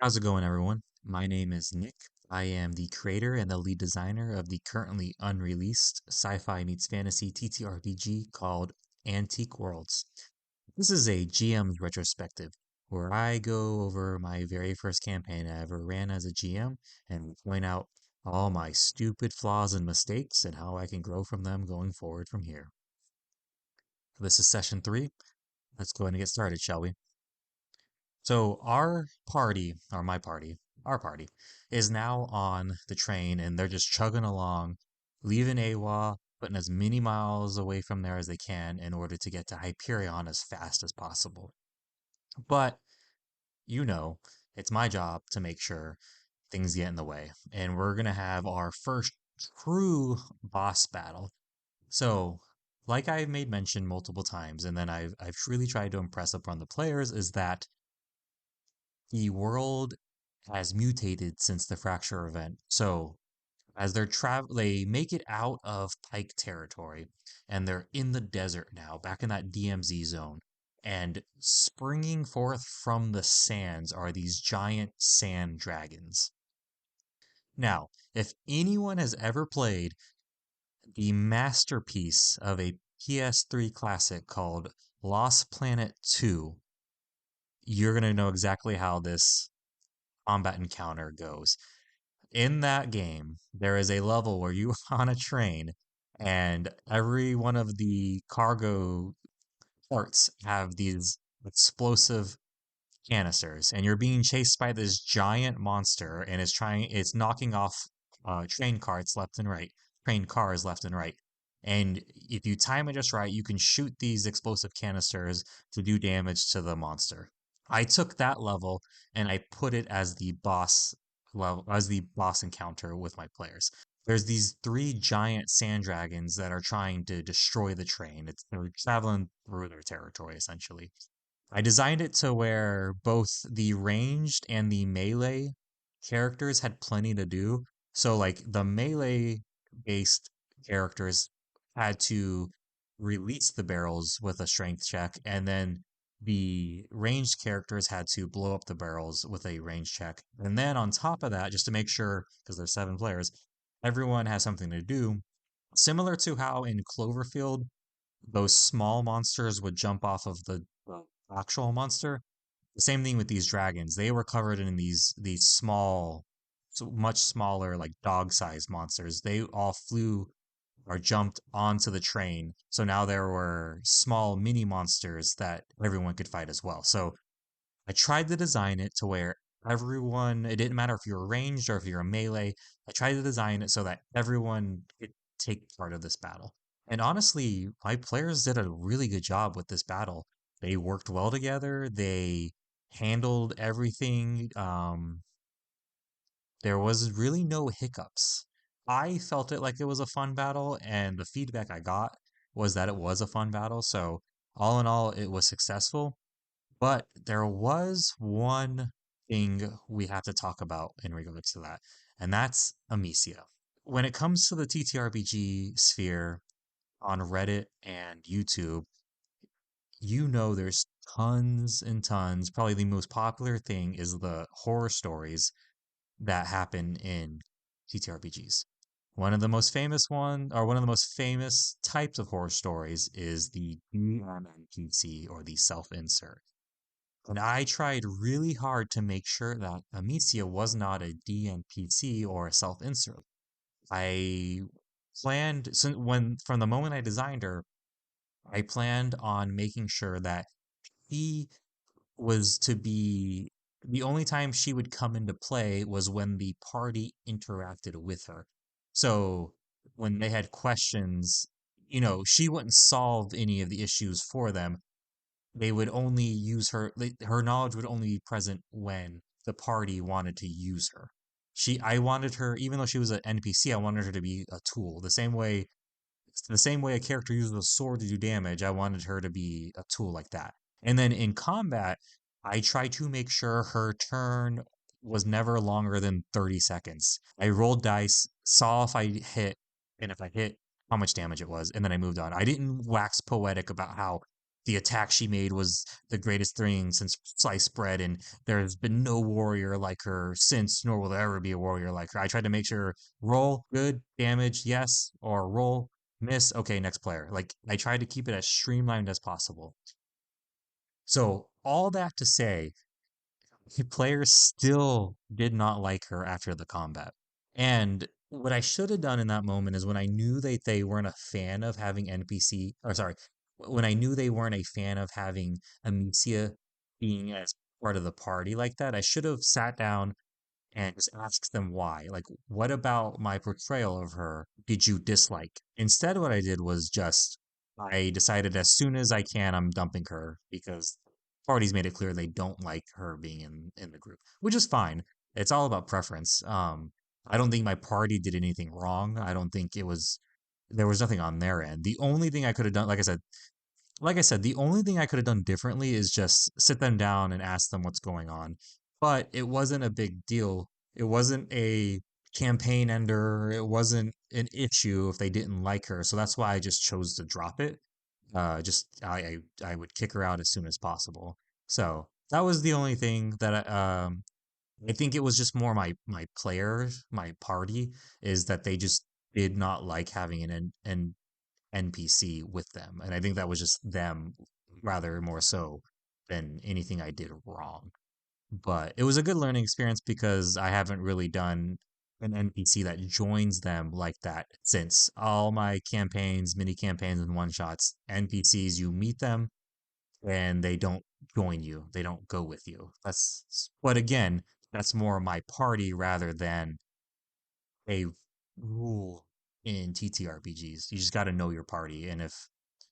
How's it going, everyone? My name is Nick. I am the creator and the lead designer of the currently unreleased sci-fi meets fantasy TTRPG called Antique Worlds. This is a GM's retrospective where I go over my very first campaign I ever ran as a GM and point out all my stupid flaws and mistakes and how I can grow from them going forward from here. This is session 3. Let's go ahead and get started, shall we? So our party, or my party, our party, is now on the train and they're just chugging along, leaving Awa, putting as many miles away from there as they can in order to get to Hyperion as fast as possible. But, you know, it's my job to make sure things get in the way. And we're going to have our first true boss battle. So, like I made mention multiple times, and then I've really tried to impress upon the players, is that the world has mutated since the fracture event. So as they make it out of Pike territory and they're in the desert now, back in that DMZ zone. And springing forth from the sands are these giant sand dragons. Now, if anyone has ever played the masterpiece of a PS3 classic called Lost Planet 2, you're going to know exactly how this combat encounter goes. In that game, there is a level where you are on a train and every one of the cargo ports have these explosive canisters and you're being chased by this giant monster and it's knocking off train cars left and right. And if you time it just right, you can shoot these explosive canisters to do damage to the monster. I took that level and I put it as the boss level, as the boss encounter with my players. There's these three giant sand dragons that are trying to destroy the train. They're traveling through their territory essentially. I designed it to where both the ranged and the melee characters had plenty to do. So like the melee based characters had to release the barrels with a strength check, and then the ranged characters had to blow up the barrels with a range check. And then on top of that, just to make sure, because there's 7 players, everyone has something to do. Similar to how in Cloverfield those small monsters would jump off of the actual monster. The same thing with these dragons. They were covered in these small, so much smaller, like dog-sized monsters. They all flew or jumped onto the train. So now there were small mini monsters that everyone could fight as well. So I tried to design it to where everyone, it didn't matter if you're ranged or if you're a melee, I tried to design it so that everyone could take part of this battle. And honestly, my players did a really good job with this battle. They worked well together, they handled everything. There was really no hiccups. I felt it like it was a fun battle, and the feedback I got was that it was a fun battle. So, all in all, it was successful. But there was one thing we have to talk about in regards to that, and that's Amicia. When it comes to the TTRPG sphere on Reddit and YouTube, you know there's tons and tons. Probably the most popular thing is the horror stories that happen in TTRPGs. One of the most famous types of horror stories is the DMNPC or the self-insert. And I tried really hard to make sure that Amicia was not a DNPC or a self-insert. I planned, so when from the moment I designed her, I planned on making sure that she was to be the only time she would come into play was when the party interacted with her. So when they had questions, she wouldn't solve any of the issues for them. They would only use her knowledge would only be present when the party wanted to use her. I wanted her, even though she was an NPC, I wanted her to be a tool. The same way a character uses a sword to do damage, I wanted her to be a tool like that. And then in combat, I try to make sure her turn was never longer than 30 seconds. I rolled dice, saw if I hit, and if I hit, how much damage it was, and then I moved on. I didn't wax poetic about how the attack she made was the greatest thing since sliced bread, and there's been no warrior like her since, nor will there ever be a warrior like her. I tried to make sure roll good, damage, yes, or roll, miss, okay, next player. Like I tried to keep it as streamlined as possible. So all that to say, the players still did not like her after the combat. And what I should have done in that moment is when I knew that they weren't a fan of having NPC, or sorry, when I knew they weren't a fan of having Amicia being as part of the party like that, I should have sat down and just ask them why. Like, what about my portrayal of her did you dislike? Instead, what I did was just I decided as soon as I can, I'm dumping her because parties made it clear they don't like her being in the group, which is fine. It's all about preference. I don't think my party did anything wrong. I don't think it was there was nothing on their end. The only thing I could have done, like I said, the only thing I could have done differently is just sit them down and ask them what's going on. But it wasn't a big deal. It wasn't a campaign ender. It wasn't an issue if they didn't like her. So that's why I just chose to drop it. Just I would kick her out as soon as possible. So that was the only thing that I think it was just more my players, my party, is that they just did not like having an NPC with them. And I think that was just them rather more so than anything I did wrong. But it was a good learning experience because I haven't really done an NPC that joins them like that since all my campaigns, mini campaigns, and one shots. NPCs, you meet them and they don't join you, they don't go with you. But again, that's more my party rather than a rule in TTRPGs. You just got to know your party, and if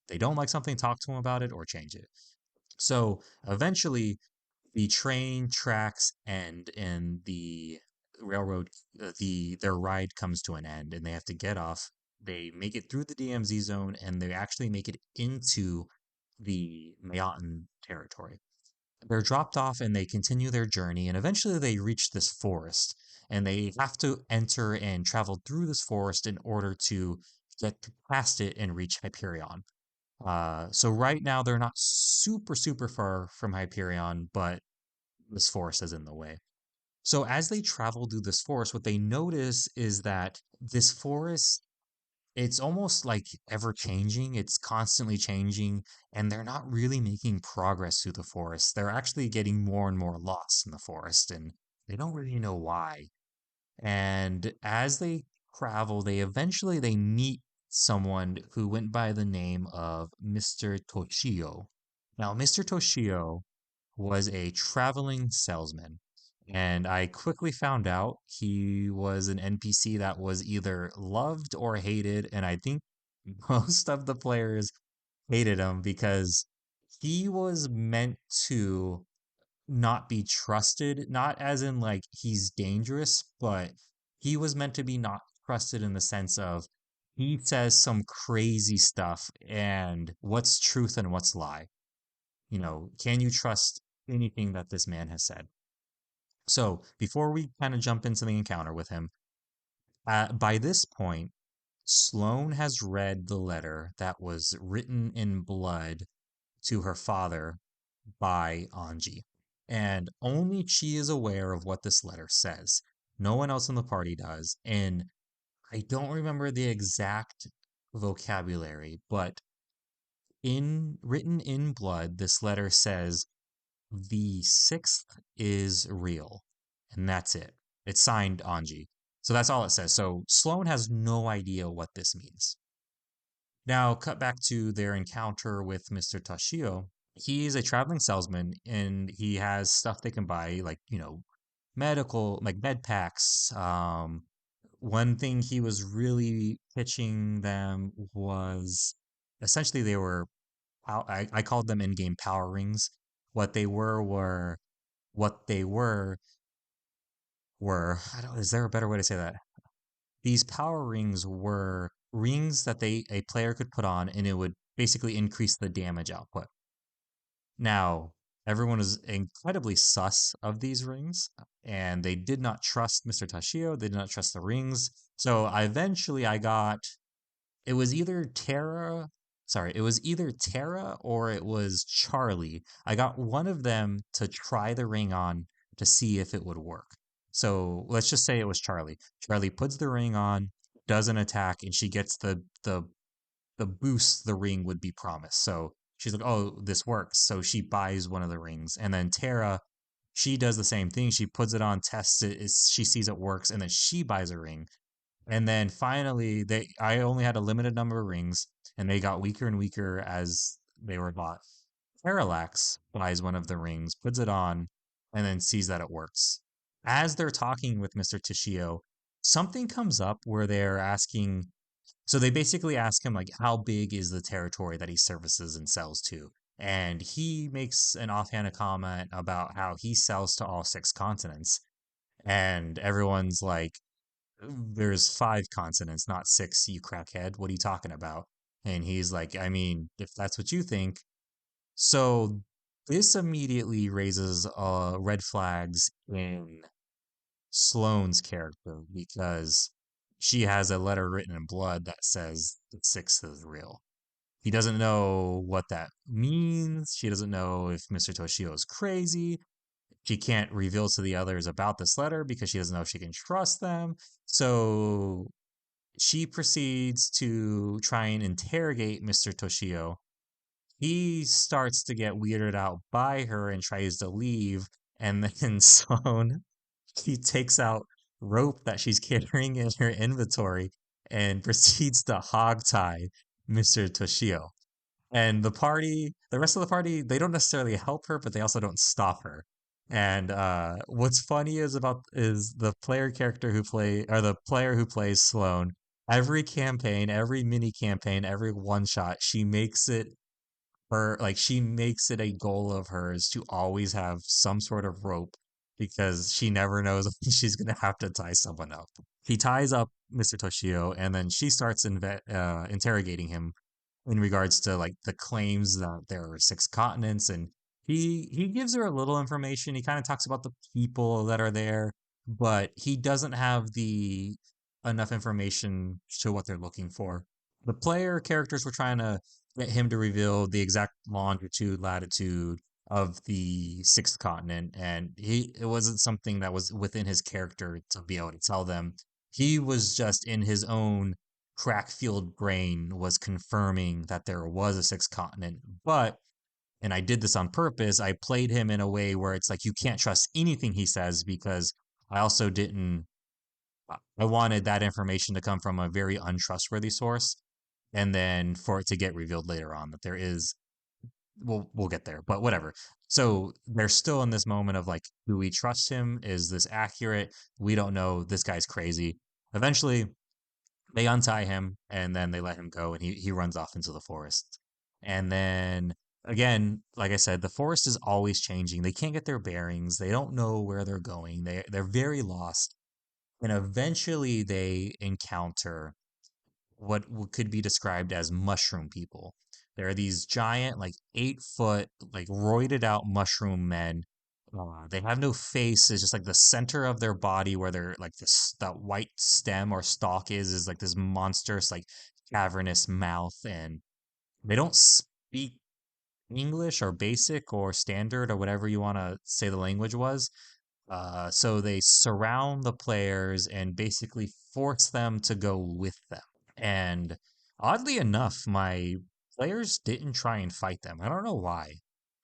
they don't like something, talk to them about it or change it. So eventually, the train tracks end, and the railroad, their ride comes to an end, and they have to get off. They make it through the DMZ zone, and they actually make it into the Mayan territory. They're dropped off and they continue their journey, and eventually they reach this forest. And they have to enter and travel through this forest in order to get past it and reach Hyperion. So right now they're not super, super far from Hyperion, but this forest is in the way. So as they travel through this forest, what they notice is that this forest it's almost like ever changing. It's constantly changing, and they're not really making progress through the forest. They're actually getting more and more lost in the forest, and they don't really know why. And as they travel, they meet someone who went by the name of Mr. Toshio. Now, Mr. Toshio was a traveling salesman. And I quickly found out he was an NPC that was either loved or hated. And I think most of the players hated him because he was meant to not be trusted, not as in like he's dangerous, but he was meant to be not trusted in the sense of he says some crazy stuff and what's truth and what's lie. Can you trust anything that this man has said? So before we kind of jump into the encounter with him, by this point, Sloane has read the letter that was written in blood to her father by Anji. And only she is aware of what this letter says. No one else in the party does. And I don't remember the exact vocabulary, but in written in blood, this letter says the sixth is real. And that's it. It's signed Anji. So that's all it says. So Sloane has no idea what this means. Now, cut back to their encounter with Mr. Tashio. He's a traveling salesman and he has stuff they can buy, like, medical, like med packs. One thing he was really pitching them was essentially they were, I called them in game power rings. What they what they were, I don't, is there a better way to say that? These power rings were rings that a player could put on and it would basically increase the damage output. Now, everyone is incredibly sus of these rings, and they did not trust Mr. Tashio. They did not trust the rings. So I got it was either Terra sorry, it was either Tara or it was Charlie. I got one of them to try the ring on to see if it would work. So let's just say it was Charlie. Charlie puts the ring on, does an attack, and she gets the boost the ring would be promised. So she's like, "Oh, this works." So she buys one of the rings, and then Tara, she does the same thing. She puts it on, tests it, she sees it works, and then she buys a ring. And then finally, they I only had a limited number of rings, and they got weaker and weaker as they were bought. Parallax buys one of the rings, puts it on, and then sees that it works. As they're talking with Mr. Tishio, something comes up where they're asking, so they basically ask him like how big is the territory that he services and sells to? And he makes an offhand comment about how he sells to all six continents. And everyone's like, there's five consonants, not six, you crackhead. What are you talking about? And he's like, I mean, if that's what you think. So this immediately raises red flags in Sloane's character because she has a letter written in blood that says the six is real. He doesn't know what that means. She doesn't know if Mr. Toshio is crazy. She can't reveal to the others about this letter because she doesn't know if she can trust them. So she proceeds to try and interrogate Mr. Toshio. He starts to get weirded out by her and tries to leave. And then Sloane, he takes out rope that she's carrying in her inventory and proceeds to hogtie Mr. Toshio. And the rest of the party, they don't necessarily help her, but they also don't stop her. And what's funny is the player character who play or the player who plays Sloane. Every campaign, every mini campaign, every one shot, she makes it a goal of hers to always have some sort of rope because she never knows when she's gonna have to tie someone up. He ties up Mr. Toshio, and then she starts interrogating him in regards to like the claims that there are six continents, and he gives her a little information. He kind of talks about the people that are there, but he doesn't have the enough information to what they're looking for. The player characters were trying to get him to reveal the exact longitude, latitude of the sixth continent, and it wasn't something that was within his character to be able to tell them. He was just in his own crack-fueled brain was confirming that there was a sixth continent, but and I did this on purpose. I played him in a way where it's like you can't trust anything he says because I also didn't I wanted that information to come from a very untrustworthy source and then for it to get revealed later on that there is we'll get there, but whatever. So they're still in this moment of like, do we trust him? Is this accurate? We don't know. This guy's crazy. Eventually, they untie him and then they let him go, and he runs off into the forest. And then again, like I said, the forest is always changing. They can't get their bearings. They don't know where they're going. They're very lost. And eventually, they encounter what could be described as mushroom people. There are these giant, like 8 foot, like roided out mushroom men. They have no face. It's just like the center of their body where they're like this that white stem or stalk is like this monstrous, like cavernous mouth, and they don't speak English or basic or standard or whatever you want to say the language was. So they surround the players and basically force them to go with them. And oddly enough, my players didn't try and fight them. I don't know why.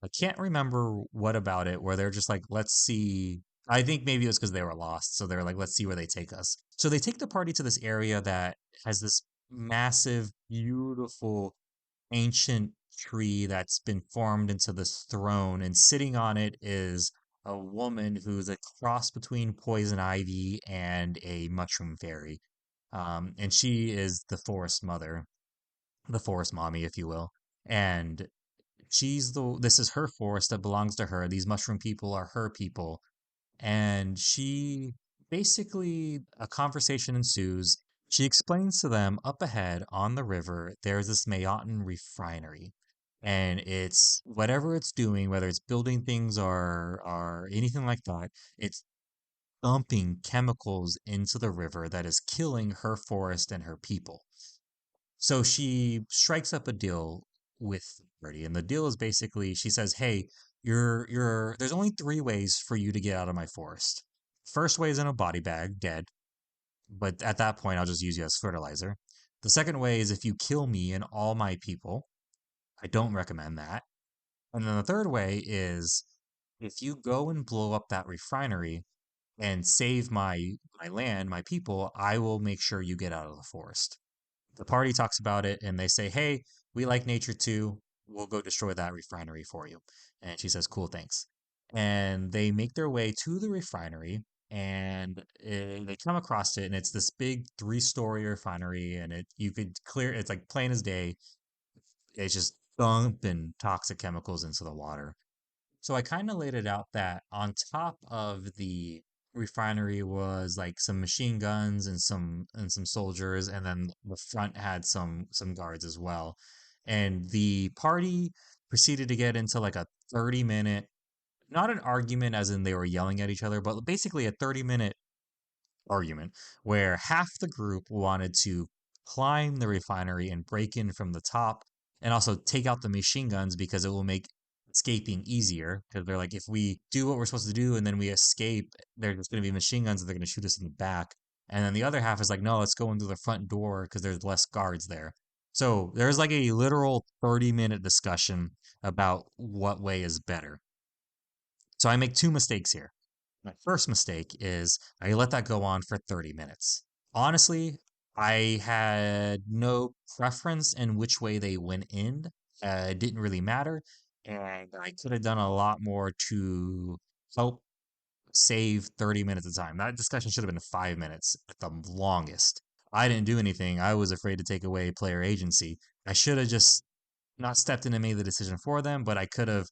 I can't remember what about it where they're just like, let's see. I think maybe it was because they were lost. So they're like, let's see where they take us. So they take the party to this area that has this massive, beautiful, ancient tree that's been formed into this throne. And sitting on it is a woman who's a cross between poison ivy and a mushroom fairy. And she is the forest mother, the forest mommy, if you will. And this is her forest that belongs to her. These mushroom people are her people. And she basically, a conversation ensues. She explains to them up ahead on the river, there's this Mayotan refinery. And it's whatever it's doing, whether it's building things or anything like that, it's dumping chemicals into the river that is killing her forest and her people. So she strikes up a deal with Birdie, and the deal is basically she says, "Hey, you're there's only three ways for you to get out of my forest. First way is in a body bag, dead, but at that point I'll just use you as fertilizer. The second way is if you kill me and all my people. I don't recommend that. And then the third way is if you go and blow up that refinery and save my land, my people, I will make sure you get out of the forest." The party talks about it and they say, "Hey, we like nature too. We'll go destroy that refinery for you." And she says, "Cool, thanks." And they make their way to the refinery and they come across it and it's this big three-story refinery and you could clear it's like plain as day. It's just dumping toxic chemicals into the water. So I kind of laid it out that on top of the refinery was like some machine guns and some soldiers, and then the front had some guards as well. And the party proceeded to get into like a 30-minute, not an argument as in they were yelling at each other, but basically a 30-minute argument where half the group wanted to climb the refinery and break in from the top and also take out the machine guns because it will make escaping easier. Because they're like, if we do what we're supposed to do and then we escape, there's just going to be machine guns and they're going to shoot us in the back. And then the other half is like, no, let's go in through the front door because there's less guards there. So there's like a literal 30-minute discussion about what way is better. So I make two mistakes here. My first mistake is I let that go on for 30 minutes. Honestly, I had no preference in which way they went in. It didn't really matter. And I could have done a lot more to help save 30 minutes of time. That discussion should have been 5 minutes at the longest. I didn't do anything. I was afraid to take away player agency. I should have just not stepped in and made the decision for them, but I could have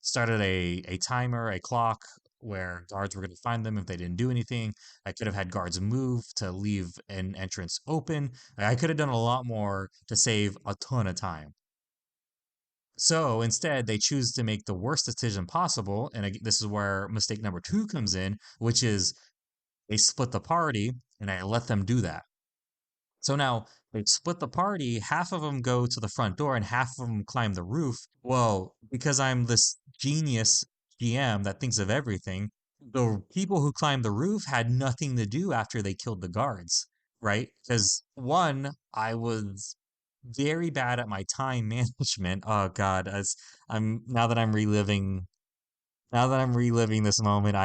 started a timer, a clock where guards were going to find them if they didn't do anything. I could have had guards move to leave an entrance open. I could have done a lot more to save a ton of time. So instead, they choose to make the worst decision possible. And this is where mistake number two comes in, which is they split the party and I let them do that. So now they split the party. Half of them go to the front door and half of them climb the roof. Well, because I'm this genius GM that thinks of everything, the people who climbed the roof had nothing to do after they killed the guards, right? Because one, I was very bad at my time management. Oh God, as I'm now that I'm reliving this moment,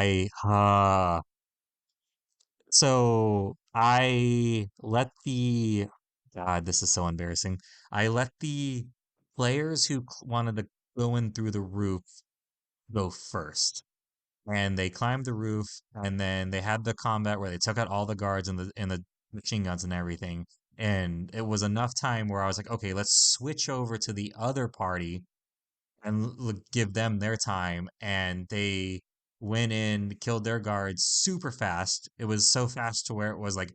so I let the God, this is so embarrassing. I let the players who wanted to go in through the roof go first. And they climbed the roof and then they had the combat where they took out all the guards and the machine guns and everything. And it was enough time where I was like, okay, let's switch over to the other party and give them their time. And they went in, killed their guards super fast. It was so fast to where it was like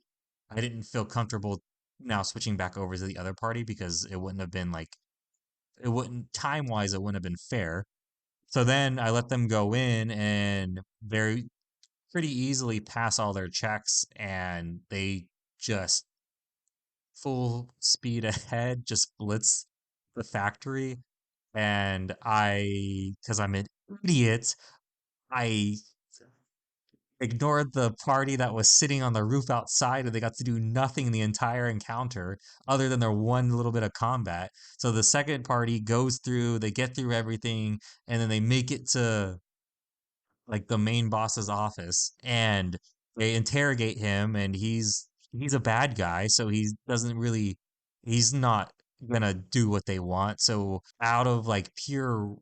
I didn't feel comfortable now switching back over to the other party because it wouldn't have been like it wouldn't time wise it wouldn't have been fair. So then I let them go in and very pretty easily pass all their checks and they just full speed ahead just blitz the factory and because I'm an idiot, I ignored the party that was sitting on the roof outside and they got to do nothing the entire encounter other than their one little bit of combat. So the second party goes through, they get through everything, and then they make it to like the main boss's office and they interrogate him and he's a bad guy, so he doesn't really he's not gonna do what they want. So out of like pure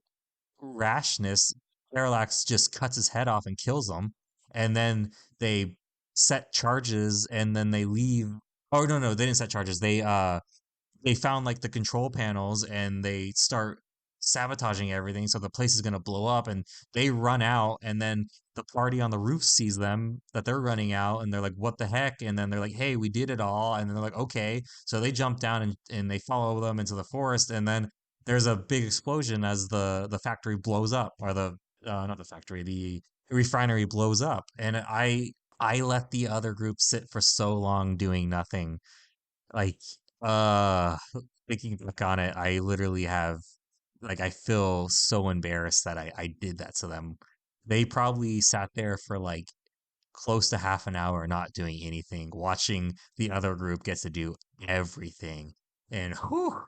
rashness, Parallax just cuts his head off and kills him. And then they set charges and then they leave. Oh no, they didn't set charges. They found like the control panels and they start sabotaging everything so the place is going to blow up and they run out and then the party on the roof sees them that they're running out and they're like what the heck and then they're like hey we did it all and then they're like okay so they jump down and they follow them into the forest and then there's a big explosion as the factory blows up or the not the factory the refinery blows up and I let the other group sit for so long doing nothing like Uh, Thinking back on it, I literally have like I feel so embarrassed that I did that to them. They probably sat there for like close to half an hour not doing anything, watching the other group get to do everything. And whew,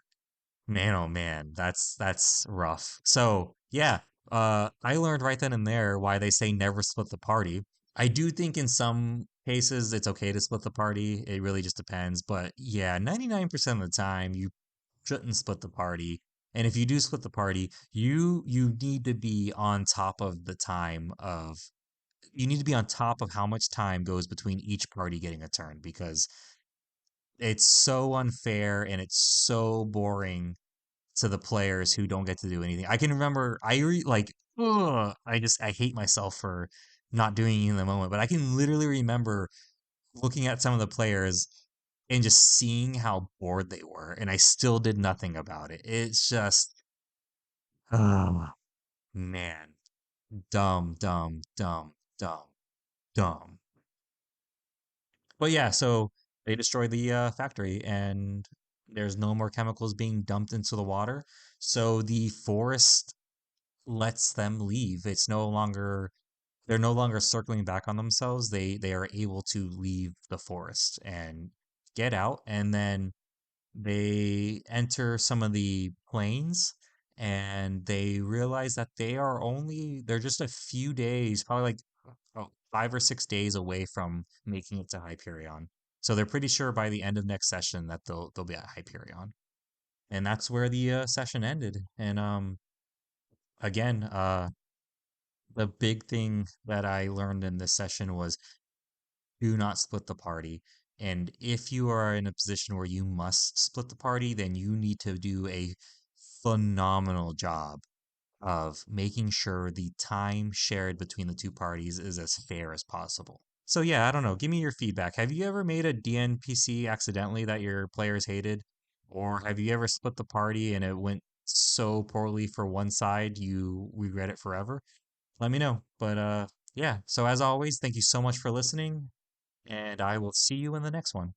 man, oh man, that's rough. So yeah, I learned right then and there why they say never split the party. I do think in some cases it's okay to split the party. It really just depends. But yeah, 99% of the time you shouldn't split the party. And if you do split the party, you need to be on top of the time of you need to be on top of how much time goes between each party getting a turn because it's so unfair and it's so boring to the players who don't get to do anything. I can remember like ugh, I hate myself for not doing it in the moment, but I can literally remember looking at some of the players and just seeing how bored they were, and I still did nothing about it. It's just oh man, dumb, dumb, dumb, dumb, dumb. But yeah, so they destroy the factory, and there's no more chemicals being dumped into the water. So the forest lets them leave. They're no longer circling back on themselves. They are able to leave the forest and get out, and then they enter some of the plains and they realize that they're just a few days, probably like 5 or 6 days away from making it to Hyperion. So they're pretty sure by the end of next session that they'll be at Hyperion. And that's where the session ended. And again, the big thing that I learned in this session was do not split the party. And if you are in a position where you must split the party, then you need to do a phenomenal job of making sure the time shared between the two parties is as fair as possible. So yeah, I don't know. Give me your feedback. Have you ever made a DNPC accidentally that your players hated? Or have you ever split the party and it went so poorly for one side you regret it forever? Let me know. But yeah, so as always, thank you so much for listening, and I will see you in the next one.